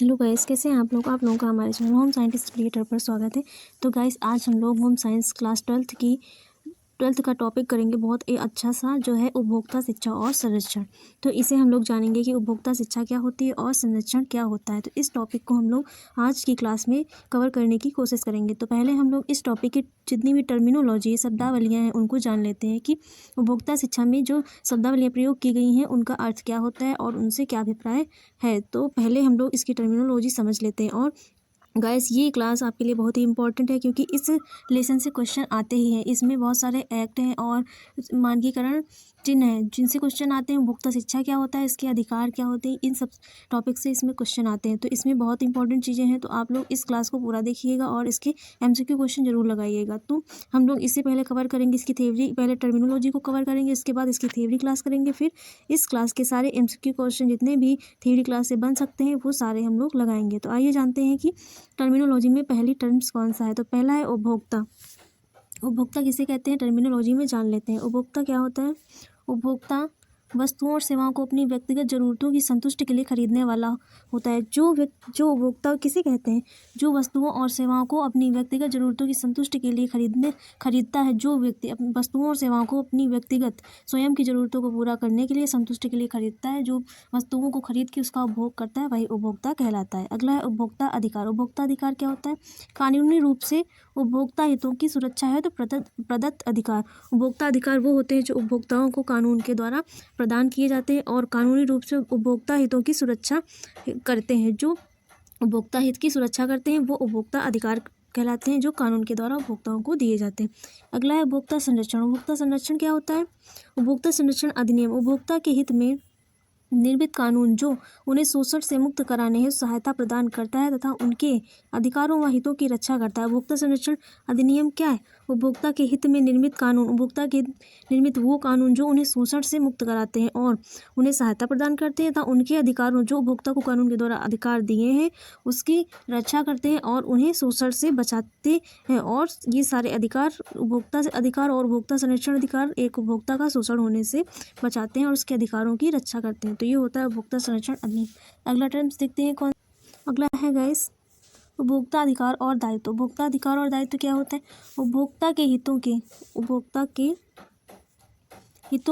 Hello guys, कैसे हैं आप लोगों का हमारे चैनल होम साइंटिस्ट क्रिएटर पर स्वागत है। तो गाइस, आज हम लोग होम साइंस क्लास ट्वेल्थ का टॉपिक करेंगे। बहुत ही अच्छा सा जो है उपभोक्ता शिक्षा और संरक्षण। तो इसे हम लोग जानेंगे कि उपभोक्ता शिक्षा क्या होती है और संरक्षण क्या होता है। तो इस टॉपिक को हम लोग आज की क्लास में कवर करने की कोशिश करेंगे। तो पहले हम लोग इस टॉपिक की जितनी भी टर्मिनोलॉजी शब्दावलियाँ हैं उनको जान लेते हैं कि उपभोक्ता शिक्षा में जो शब्दावलियाँ प्रयोग की गई हैं उनका अर्थ क्या होता है और उनसे क्या अभिप्राय है। तो पहले हम लोग इसकी टर्मिनोलॉजी समझ लेते हैं। और गाइस, ये क्लास आपके लिए बहुत ही इंपॉर्टेंट है क्योंकि इस लेसन से क्वेश्चन आते ही हैं। इसमें बहुत सारे एक्ट हैं और मानकीकरण चिन्ह हैं जिनसे क्वेश्चन आते हैं। उपभोक्ता शिक्षा क्या होता है, इसके अधिकार क्या होते हैं, इन सब टॉपिक से इसमें क्वेश्चन आते हैं। तो इसमें बहुत इंपॉर्टेंट चीज़ें हैं। तो आप लोग इस क्लास को पूरा देखिएगा और इसके एमसीक्यू क्वेश्चन जरूर लगाइएगा। तो हम लोग इससे पहले कवर करेंगे इसकी थ्योरी, पहले टर्मिनोलॉजी को कवर करेंगे, इसके बाद इसकी थ्योरी क्लास करेंगे, फिर इस क्लास के सारे एमसीक्यू क्वेश्चन जितने भी थ्योरी क्लास से बन सकते हैं वो सारे हम लोग लगाएंगे। तो आइए जानते हैं कि टर्मिनोलॉजी में पहली टर्म्स कौन सा है। तो पहला है उपभोक्ता। उपभोक्ता किसे कहते हैं, टर्मिनोलॉजी में जान लेते हैं। उपभोक्ता क्या होता है। उपभोक्ता वस्तुओं और सेवाओं को अपनी व्यक्तिगत जरूरतों की संतुष्टि के लिए खरीदने वाला होता है। जो उपभोक्ता किसे कहते हैं, जो वस्तुओं और सेवाओं को अपनी व्यक्तिगत जरूरतों की संतुष्टि के लिए खरीदता है। जो व्यक्ति अपनी वस्तुओं और सेवाओं को अपनी व्यक्तिगत स्वयं की जरूरतों को पूरा करने के लिए संतुष्टि के लिए खरीदता है, जो वस्तुओं को खरीद के उसका उपभोग करता है, वही उपभोक्ता कहलाता है। अगला है उपभोक्ता अधिकार। उपभोक्ता अधिकार क्या होता है। कानूनी रूप से उपभोक्ता हितों की सुरक्षा है तो प्रदत्त अधिकार। उपभोक्ता अधिकार वो होते हैं जो उपभोक्ताओं को कानून के द्वारा प्रदान किए जाते हैं और कानूनी रूप से उपभोक्ता हितों की सुरक्षा करते हैं। जो उपभोक्ता हित की सुरक्षा करते हैं वो उपभोक्ता अधिकार कहलाते हैं, जो कानून के द्वारा उपभोक्ताओं को दिए जाते हैं। अगला है उपभोक्ता संरक्षण। उपभोक्ता संरक्षण क्या होता है। उपभोक्ता संरक्षण अधिनियम उपभोक्ता के हित में निर्मित कानून जो उन्हें शोषण से मुक्त कराने हेतु सहायता प्रदान करता है तथा उनके अधिकारों व हितों की रक्षा करता है। उपभोक्ता संरक्षण अधिनियम क्या है। उपभोक्ता के हित में निर्मित कानून उपभोक्ता के निर्मित वो कानून जो उन्हें शोषण से मुक्त कराते हैं और उन्हें सहायता प्रदान करते हैं तथा उनके अधिकारों जो उपभोक्ता को कानून के द्वारा अधिकार दिए हैं उसकी रक्षा करते हैं और उन्हें शोषण से बचाते हैं। और ये सारे अधिकार उपभोक्ता से अधिकार और उपभोक्ता संरक्षण अधिकार एक उपभोक्ता का शोषण होने से बचाते हैं और उसके अधिकारों की रक्षा करते हैं। तो ये होता है उपभोक्ता संरक्षण अधिनियम। अगला टर्म्स देखते हैं कौन। अगला है गाइस उपभोक्ता अधिकार और दायित्व। उपभोक्ता अधिकार और दायित्व क्या होता है। उपभोक्ता के हितों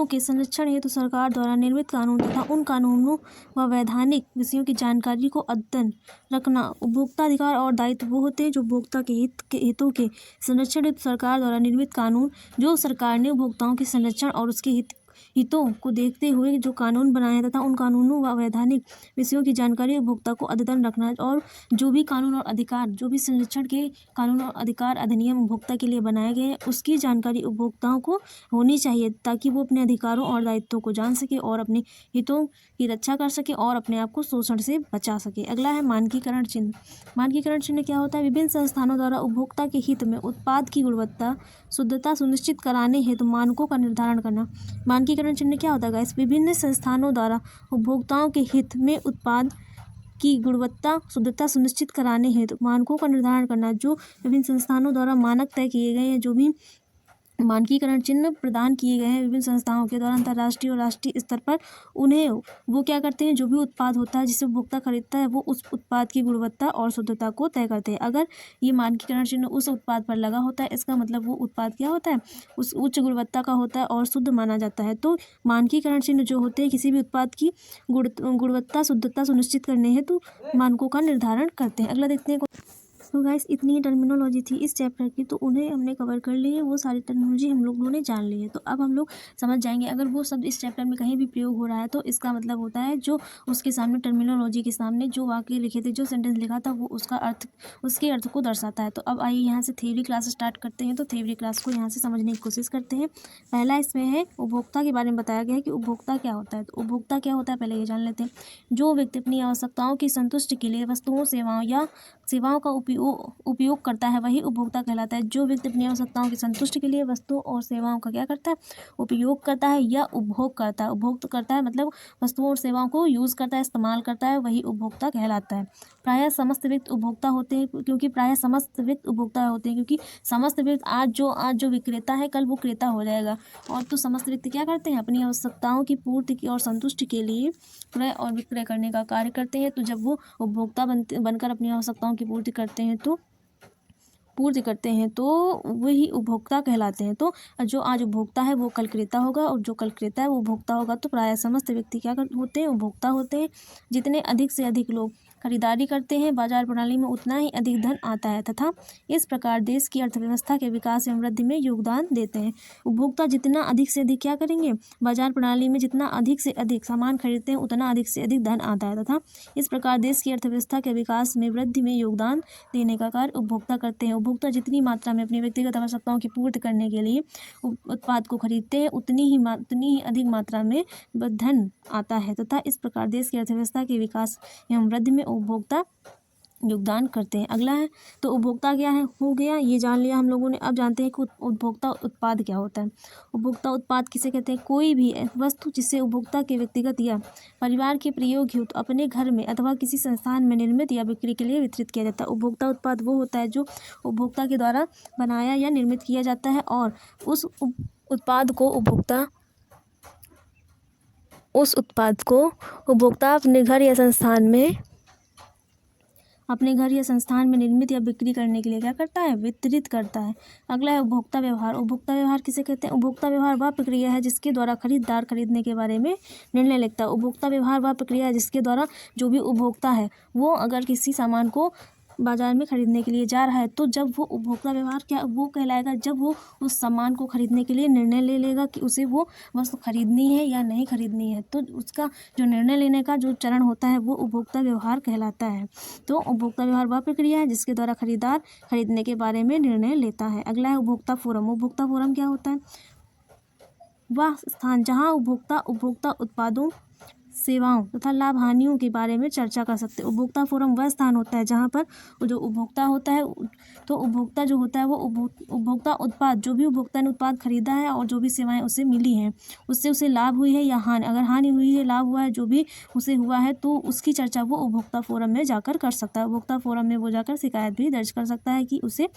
के संरक्षण हेतु सरकार द्वारा निर्मित कानून तथा उन कानूनों व वैधानिक विषयों की जानकारी को अद्यतन रखना। उपभोक्ता अधिकार और दायित्व वो होते हैं जो उपभोक्ता के हितों के संरक्षण हेतु सरकार द्वारा निर्मित कानून, जो सरकार ने उपभोक्ताओं के संरक्षण और उसके हितों को देखते हुए जो कानून बनाए हैं तथा उन कानूनों व वैधानिक विषयों की जानकारी उपभोक्ता को अद्यतन रखना। और जो भी कानून और अधिकार, जो भी संरक्षण के कानून और अधिकार अधिनियम उपभोक्ता के लिए बनाए गए हैं उसकी जानकारी उपभोक्ताओं को होनी चाहिए ताकि वो अपने अधिकारों और दायित्वों को जान सके और अपने हितों की रक्षा कर सके और अपने आप को शोषण से बचा सके। अगला है मानकीकरण चिन्ह। मानकीकरण चिन्ह क्या होता है। विभिन्न संस्थानों द्वारा उपभोक्ता के हित में उत्पाद की गुणवत्ता शुद्धता सुनिश्चित कराने हेतु मानकों का निर्धारण करना। मानकीकरण चिन्ह क्या होता है गाइस। विभिन्न संस्थानों द्वारा उपभोक्ताओं के हित में उत्पाद की गुणवत्ता शुद्धता सुनिश्चित कराने हेतु मानकों का निर्धारण करना। जो विभिन्न संस्थानों द्वारा मानक तय किए गए हैं, जो भी मानकीकरण चिन्ह प्रदान किए गए हैं विभिन्न संस्थाओं के द्वारा अंतर्राष्ट्रीय और राष्ट्रीय स्तर पर, उन्हें वो क्या करते हैं, जो भी उत्पाद होता है जिसे उपभोक्ता खरीदता है वो उस उत्पाद की गुणवत्ता और शुद्धता को तय करते हैं। अगर ये मानकीकरण चिन्ह उस उत्पाद पर लगा होता है इसका मतलब वो उत्पाद क्या होता है, उस उच्च गुणवत्ता का होता है और शुद्ध माना जाता है। तो मानकीकरण चिन्ह जो होते हैं किसी भी उत्पाद की गुणवत्ता शुद्धता सुनिश्चित करने हेतु मानकों का निर्धारण करते हैं। अगला देखते हैं। तो गाइस, इतनी टर्मिनोलॉजी थी इस चैप्टर की, तो उन्हें हमने कवर कर ली है। वो सारी टर्मिनोलॉजी हम लोगों ने जान ली है। तो अब हम लोग समझ जाएंगे अगर वो शब्द इस चैप्टर में कहीं भी प्रयोग हो रहा है तो इसका मतलब होता है जो उसके सामने टर्मिनोलॉजी के सामने जो वाक्य लिखे थे, जो सेंटेंस लिखा था वो उसका अर्थ, उसके अर्थ को दर्शाता है। तो अब आइए यहाँ से थ्योरी क्लास स्टार्ट करते हैं। तो थ्योरी क्लास को यहाँ से समझने की कोशिश करते हैं। पहला इसमें है उपभोक्ता के बारे में बताया गया है कि उपभोक्ता क्या होता है। तो उपभोक्ता क्या होता है पहले ये जान लेते हैं। जो व्यक्ति अपनी आवश्यकताओं की संतुष्टि के लिए वस्तुओं सेवाओं का उपयोग करता है वही उपभोक्ता कहलाता है। जो व्यक्ति अपनी आवश्यकताओं की संतुष्टि के लिए वस्तुओं और सेवाओं का क्या करता है, उपयोग करता है या उपभोग करता है। उपभोग करता है मतलब वस्तुओं और सेवाओं को यूज़ करता है, इस्तेमाल करता है, वही उपभोक्ता कहलाता है। प्रायः समस्त व्यक्ति उपभोक्ता होते हैं क्योंकि समस्त व्यक्ति आज जो विक्रेता है कल वो क्रेता हो जाएगा। और तो समस्त व्यक्ति क्या करते हैं, अपनी आवश्यकताओं की पूर्ति की और संतुष्टि के लिए क्रय और विक्रय करने का कार्य करते हैं। तो जब वो उपभोक्ता बनकर अपनी आवश्यकताओं की पूर्ति करते हैं तो वही उपभोक्ता कहलाते हैं। तो जो आज उपभोक्ता है वो कल क्रेता होगा और जो कल क्रेता है वो उपभोक्ता होगा। तो प्रायः समस्त व्यक्ति क्या होते हैं, उपभोक्ता होते हैं। जितने अधिक से अधिक लोग खरीदारी करते हैं बाजार प्रणाली में उतना ही अधिक धन आता है तथा इस प्रकार देश की अर्थव्यवस्था के विकास एवं वृद्धि में योगदान देते हैं। उपभोक्ता जितना अधिक से अधिक क्या करेंगे, बाजार प्रणाली में जितना अधिक से अधिक सामान खरीदते हैं उतना अधिक से अधिक धन आता है तथा इस प्रकार देश की अर्थव्यवस्था के विकास में वृद्धि में योगदान देने का कार्य उपभोक्ता करते हैं। उपभोक्ता जितनी मात्रा में अपनी व्यक्तिगत आवश्यकताओं की पूर्ति करने के लिए उत्पाद को खरीदते हैं उतनी ही अधिक मात्रा में धन आता है तथा इस प्रकार देश की अर्थव्यवस्था के विकास एवं वृद्धि में उपभोक्ता योगदान करते हैं। अगला है तो उपभोक्ता क्या है, हो गया ये जान लिया हम लोगों ने। अब जानते हैं कि उपभोक्ता उत्पाद क्या होता है। उपभोक्ता उत्पाद किसे कहते हैं, कोई भी वस्तु जिसे उपभोक्ता के व्यक्तिगत या परिवार के प्रयोग हेतु अपने घर में अथवा किसी संस्थान में निर्मित या बिक्री के लिए वितरित किया जाता है। उपभोक्ता उत्पाद वो होता है जो उपभोक्ता के द्वारा बनाया या निर्मित किया जाता है और उस उत्पाद को उपभोक्ता अपने घर या संस्थान में निर्मित या बिक्री करने के लिए क्या करता है, वितरित करता है। अगला है उपभोक्ता व्यवहार। उपभोक्ता व्यवहार किसे कहते हैं, उपभोक्ता व्यवहार वह प्रक्रिया है जिसके द्वारा खरीदार खरीदने के बारे में निर्णय लेता है। उपभोक्ता व्यवहार वह प्रक्रिया है जिसके द्वारा जो भी उपभोक्ता है वो अगर किसी सामान को बाजार में खरीदने के लिए जा रहा है तो जब वो उपभोक्ता व्यवहार क्या वो कहलाएगा, जब वो उस सामान को खरीदने के लिए निर्णय ले लेगा कि उसे वो वस्तु खरीदनी है या नहीं खरीदनी है, तो उसका जो निर्णय लेने का जो चरण होता है वो उपभोक्ता व्यवहार कहलाता है। तो उपभोक्ता व्यवहार वह प्रक्रिया है जिसके द्वारा खरीदार खरीदने के बारे में निर्णय लेता है। अगला है उपभोक्ता फोरम। उपभोक्ता फोरम क्या होता है, वह स्थान जहाँ उपभोक्ता उत्पादों सेवाओं तथा लाभ हानियों के बारे में चर्चा कर सकते हैं। उपभोक्ता फोरम वह स्थान होता है जहाँ पर जो उपभोक्ता होता है तो उपभोक्ता जो होता है वो उपभोक्ता उत्पाद जो भी उपभोक्ता ने उत्पाद खरीदा है और जो भी सेवाएं उसे मिली हैं उससे उसे लाभ हुई है या हानि, अगर हानि हुई है लाभ हुआ है जो भी उसे हुआ है तो उसकी चर्चा वो उपभोक्ता फोरम में जाकर कर सकता है। उपभोक्ता फोरम में वो जाकर शिकायत भी दर्ज कर सकता है कि उसे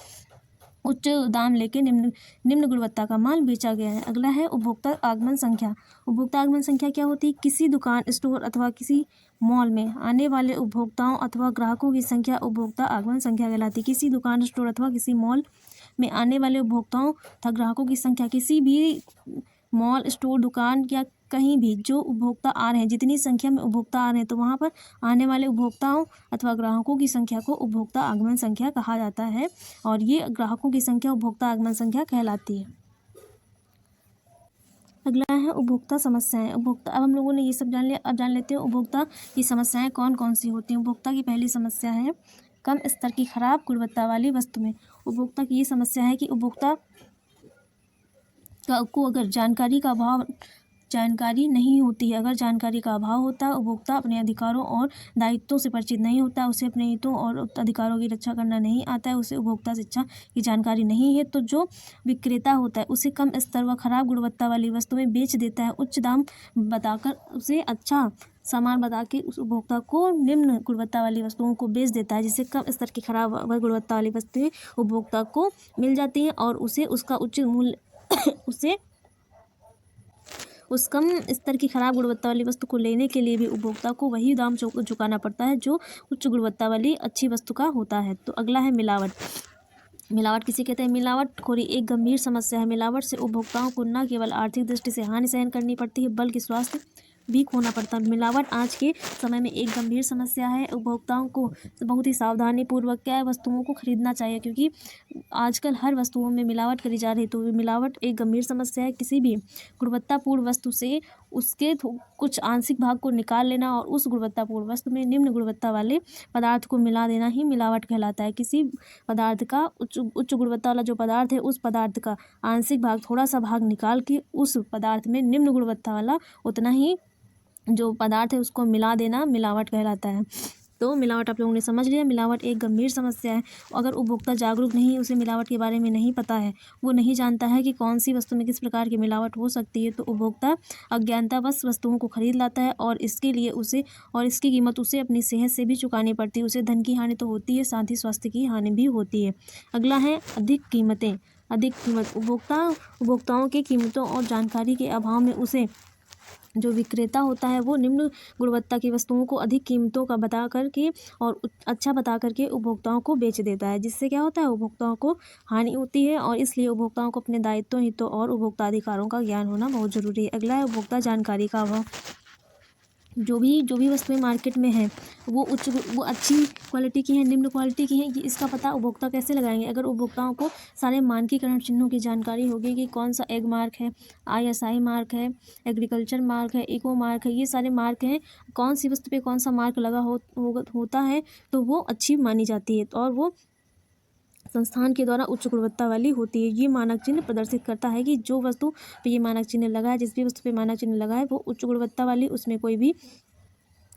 उच्च दाम लेके निम्न गुणवत्ता का माल बेचा गया है। अगला है उपभोक्ता आगमन संख्या। उपभोक्ता आगमन संख्या क्या होती है, किसी दुकान, स्टोर अथवा किसी मॉल में आने वाले उपभोक्ताओं अथवा ग्राहकों की संख्या उपभोक्ता आगमन संख्या कहलाती है। किसी दुकान, स्टोर अथवा किसी मॉल में आने वाले उपभोक्ताओं तथा ग्राहकों की संख्या, किसी भी मॉल, स्टोर, दुकान या कहीं भी जो उपभोक्ता आ रहे हैं, जितनी संख्या में उपभोक्ता आ रहे हैं तो वहाँ पर आने वाले उपभोक्ताओं अथवा ग्राहकों की संख्या को उपभोक्ता आगमन संख्या कहा जाता है और ये ग्राहकों की संख्या उपभोक्ता आगमन संख्या कहलाती है। अगला है उपभोक्ता समस्याएं। अब हम लोगों ने ये सब जान लिया। अब जान लेते हैं उपभोक्ता की समस्याएं कौन कौन सी होती हैं। उपभोक्ता की पहली समस्या है कम स्तर की खराब गुणवत्ता वाली वस्तु में। उपभोक्ता की ये समस्या है कि उपभोक्ता को अगर जानकारी नहीं होती है, अगर जानकारी का अभाव होता है, उपभोक्ता अपने अधिकारों और दायित्वों से परिचित नहीं होता, उसे अपने हितों और अधिकारों की रक्षा करना नहीं आता है, उसे उपभोक्ता शिक्षा की जानकारी नहीं है, तो जो विक्रेता होता है उसे कम स्तर व खराब गुणवत्ता वाली वस्तुएं बेच देता है। उच्च दाम बताकर उसे अच्छा सामान बता के उस उपभोक्ता को निम्न गुणवत्ता वाली वस्तुओं को बेच देता है, जिससे कम स्तर की खराब व गुणवत्ता वाली वस्तुएं उपभोक्ता को मिल जाती हैं और उसे उसका उच्च मूल्य उस कम स्तर की खराब गुणवत्ता वाली वस्तु को लेने के लिए भी उपभोक्ता को वही दाम चुकाना पड़ता है जो उच्च गुणवत्ता वाली अच्छी वस्तु का होता है। तो अगला है मिलावट। मिलावट किसे कहते हैं, मिलावटखोरी एक गंभीर समस्या है। मिलावट से उपभोक्ताओं को न केवल आर्थिक दृष्टि से हानि सहन करनी पड़ती है बल्कि स्वास्थ्य भी खोना पड़ता है। मिलावट आज के समय में एक गंभीर समस्या है। उपभोक्ताओं को बहुत ही सावधानी पूर्वक क्या है वस्तुओं को खरीदना चाहिए, क्योंकि आजकल हर वस्तुओं में मिलावट करी जा रही है। तो मिलावट एक गंभीर समस्या है। किसी भी गुणवत्तापूर्ण वस्तु से उसके कुछ आंशिक भाग को निकाल लेना और उस गुणवत्तापूर्ण वस्तु में निम्न गुणवत्ता वाले पदार्थ को मिला देना ही मिलावट कहलाता है। किसी पदार्थ का उच्च गुणवत्ता वाला जो पदार्थ है उस पदार्थ का आंशिक भाग, थोड़ा सा भाग निकाल के उस पदार्थ में निम्न गुणवत्ता वाला उतना ही जो पदार्थ है उसको मिला देना मिलावट कहलाता है। तो मिलावट आप लोगों ने समझ लिया। मिलावट एक गंभीर समस्या है। अगर उपभोक्ता जागरूक नहीं, उसे मिलावट के बारे में नहीं पता है, वो नहीं जानता है कि कौन सी वस्तु में किस प्रकार की मिलावट हो सकती है, तो उपभोक्ता अज्ञानतावश वस्तुओं को खरीद लाता है और इसकी कीमत उसे अपनी सेहत से भी चुकानी पड़ती है। उसे धन की हानि तो होती है, साथ ही स्वास्थ्य की हानि भी होती है। अगला है अधिक कीमत। उपभोक्ताओं की कीमतों और जानकारी के अभाव में उसे जो विक्रेता होता है वो निम्न गुणवत्ता की वस्तुओं को अधिक कीमतों का बता करके और अच्छा बता करके उपभोक्ताओं को बेच देता है, जिससे क्या होता है, उपभोक्ताओं को हानि होती है। और इसलिए उपभोक्ताओं को अपने दायित्वों, हितों और उपभोक्ता अधिकारों का ज्ञान होना बहुत जरूरी है। अगला है उपभोक्ता जानकारी का अभाव। जो भी वस्तुएं मार्केट में हैं वो अच्छी क्वालिटी की हैं, निम्न क्वालिटी की हैं, कि इसका पता उपभोक्ता कैसे लगाएंगे। अगर उपभोक्ताओं को सारे मानकीकरण चिन्हों की जानकारी होगी कि कौन सा एग मार्क है, ISI मार्क है, एग्रीकल्चर मार्क है, इको मार्क है, ये सारे मार्क हैं, कौन सी वस्तु पे कौन सा मार्क लगा होता है, तो वो अच्छी मानी जाती है और वो संस्थान के द्वारा उच्च गुणवत्ता वाली होती है। ये मानक चिन्ह प्रदर्शित करता है कि जो वस्तु पे ये मानक चिन्ह लगा है, जिस भी वस्तु पे मानक चिन्ह लगा है, वो उच्च गुणवत्ता वाली, उसमें कोई भी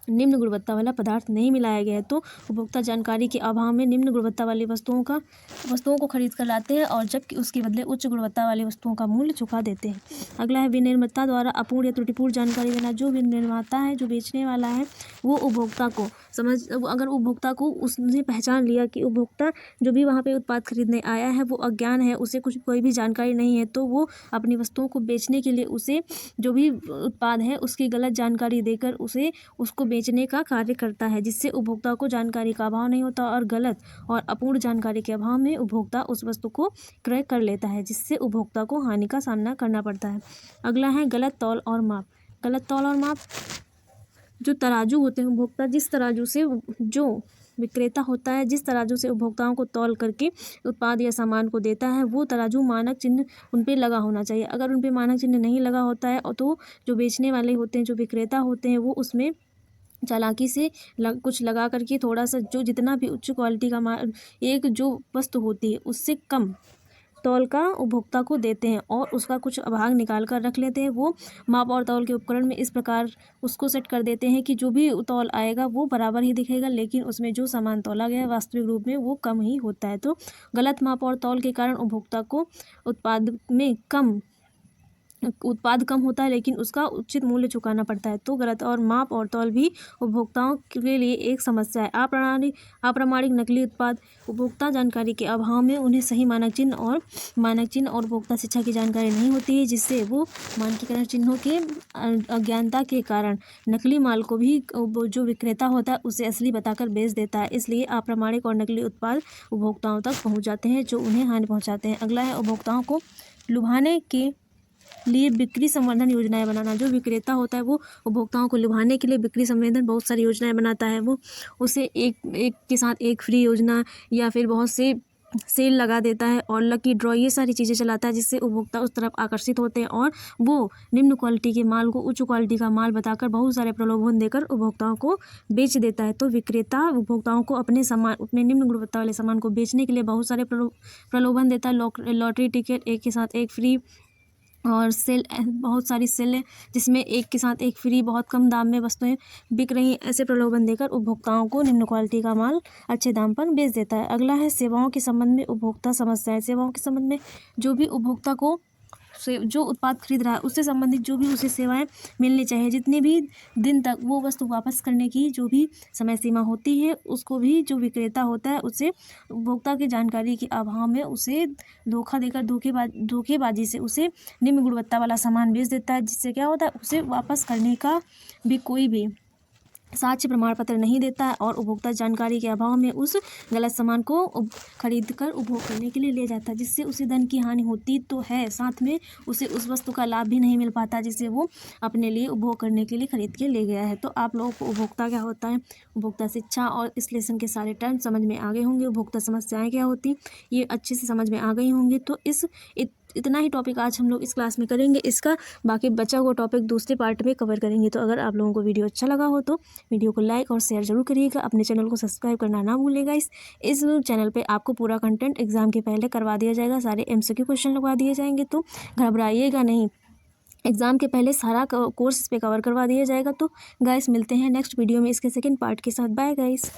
निम्न गुणवत्ता वाला पदार्थ नहीं मिलाया गया है। तो उपभोक्ता जानकारी के अभाव में निम्न गुणवत्ता वाली वस्तुओं को खरीद कर लाते हैं और जबकि उसके बदले उच्च गुणवत्ता वाली वस्तुओं का मूल्य चुका देते हैं। अगला है विनिर्माता द्वारा अपूर्ण या त्रुटिपूर्ण जानकारी देना। जो विनिर्माता है, जो बेचने वाला है, वो उपभोक्ता को अगर उपभोक्ता को उसने पहचान लिया कि उपभोक्ता जो भी वहाँ पे उत्पाद खरीदने आया है वो अज्ञान है, उसे कोई भी जानकारी नहीं है, तो वो अपनी वस्तुओं को बेचने के लिए उसे जो भी उत्पाद है उसकी गलत जानकारी देकर उसको बेचने का कार्य करता है, जिससे उपभोक्ता को जानकारी का अभाव नहीं होता और गलत और अपूर्ण जानकारी के अभाव में उपभोक्ता उस वस्तु को क्रय कर लेता है, जिससे उपभोक्ता को हानि का सामना करना पड़ता है। अगला है गलत तौल और माप। गलत तौल और माप, जो तराजू होते हैं, उपभोक्ता जिस तराजू से जो विक्रेता होता है जिस तराजू से उपभोक्ताओं को तौल करके उत्पाद या सामान को देता है, वो तराजू मानक चिन्ह उन पे लगा होना चाहिए। अगर उन पे मानक चिन्ह नहीं लगा होता है तो जो बेचने वाले होते हैं, जो विक्रेता होते हैं, वो उसमें चालाकी से कुछ लगा करके थोड़ा सा जो जितना भी उच्च क्वालिटी का एक जो वस्तु होती है उससे कम तौल का उपभोक्ता को देते हैं और उसका कुछ भाग निकाल कर रख लेते हैं। वो माप और तौल के उपकरण में इस प्रकार उसको सेट कर देते हैं कि जो भी तौल आएगा वो बराबर ही दिखेगा, लेकिन उसमें जो सामान तौला गया है वास्तविक रूप में वो कम ही होता है। तो गलत माप और तौल के कारण उपभोक्ता को उत्पाद कम होता है, लेकिन उसका उचित मूल्य चुकाना पड़ता है। तो गलत और माप और तौल भी उपभोक्ताओं के लिए एक समस्या है। अप्रामाणिक नकली उत्पाद, उपभोक्ता जानकारी के अभाव में उन्हें सही मानक चिन्ह और उपभोक्ता शिक्षा की जानकारी नहीं होती है, जिससे वो मानकीकरण चिन्हों के अज्ञानता के कारण नकली माल को भी जो विक्रेता होता है उसे असली बताकर बेच देता है। इसलिए अप्रामाणिक और नकली उत्पाद उपभोक्ताओं तक पहुँच जाते हैं, जो उन्हें हानि पहुँचाते हैं। अगला है उपभोक्ताओं को लुभाने के लिए बिक्री संवर्धन योजनाएं बनाना। जो विक्रेता होता है वो उपभोक्ताओं को लुभाने के लिए बिक्री संवर्धन बहुत सारी योजनाएं बनाता है। वो उसे एक के साथ एक फ्री योजना या फिर बहुत से सेल लगा देता है और लकी ड्रॉ, ये सारी चीज़ें चलाता है, जिससे उपभोक्ता उस तरफ आकर्षित होते हैं और वो निम्न क्वालिटी के माल को उच्च क्वालिटी का माल बताकर बहुत सारे प्रलोभन देकर उपभोक्ताओं को बेच देता है। तो विक्रेता उपभोक्ताओं को अपने निम्न गुणवत्ता वाले सामान को बेचने के लिए बहुत सारे प्रलोभन देता है। लॉटरी टिकट, एक के साथ एक फ्री और सेल, बहुत सारी सेल है जिसमें एक के साथ एक फ्री, बहुत कम दाम में वस्तुएं बिक रही हैं, ऐसे प्रलोभन देकर उपभोक्ताओं को निम्न क्वालिटी का माल अच्छे दाम पर बेच देता है। अगला है सेवाओं के संबंध में उपभोक्ता समस्याएं। सेवाओं के संबंध में जो भी उपभोक्ता को जो उत्पाद खरीद रहा है उससे संबंधित जो भी उसे सेवाएं मिलनी चाहिए, जितने भी दिन तक वो वस्तु वापस करने की जो भी समय सीमा होती है, उसको भी जो विक्रेता होता है उसे उपभोक्ता की जानकारी के अभाव में उसे धोखा देकर धोखेबाजी से उसे निम्न गुणवत्ता वाला सामान बेच देता है, जिससे क्या होता है, उसे वापस करने का भी कोई भी साक्ष्य प्रमाण पत्र नहीं देता है और उपभोक्ता जानकारी के अभाव में उस गलत सामान को खरीद कर उपभोग करने के लिए ले जाता है, जिससे उसे धन की हानि होती तो है, साथ में उसे उस वस्तु का लाभ भी नहीं मिल पाता जिसे वो अपने लिए उपभोग करने के लिए खरीद के ले गया है। तो आप लोगों को उपभोक्ता क्या होता है, उपभोक्ता शिक्षा और इस लेसन के सारे टर्म समझ में आ गए होंगे। उपभोक्ता समस्याएं क्या होती ये अच्छे से समझ में आ गई होंगी। तो इतना ही टॉपिक आज हम लोग इस क्लास में करेंगे। इसका बाकी बचा हुआ टॉपिक दूसरे पार्ट में कवर करेंगे। तो अगर आप लोगों को वीडियो अच्छा लगा हो तो वीडियो को लाइक और शेयर जरूर करिएगा। अपने चैनल को सब्सक्राइब करना ना भूलिएगा। इस चैनल पे आपको पूरा कंटेंट एग्जाम के पहले करवा दिया जाएगा, सारे MCQ क्वेश्चन लगवा दिए जाएंगे, तो घबराइएगा नहीं। एग्ज़ाम के पहले सारा कोर्स इस पे कवर करवा दिया जाएगा। तो गाइस मिलते हैं नेक्स्ट वीडियो में इसके सेकंड पार्ट के साथ। Bye guys.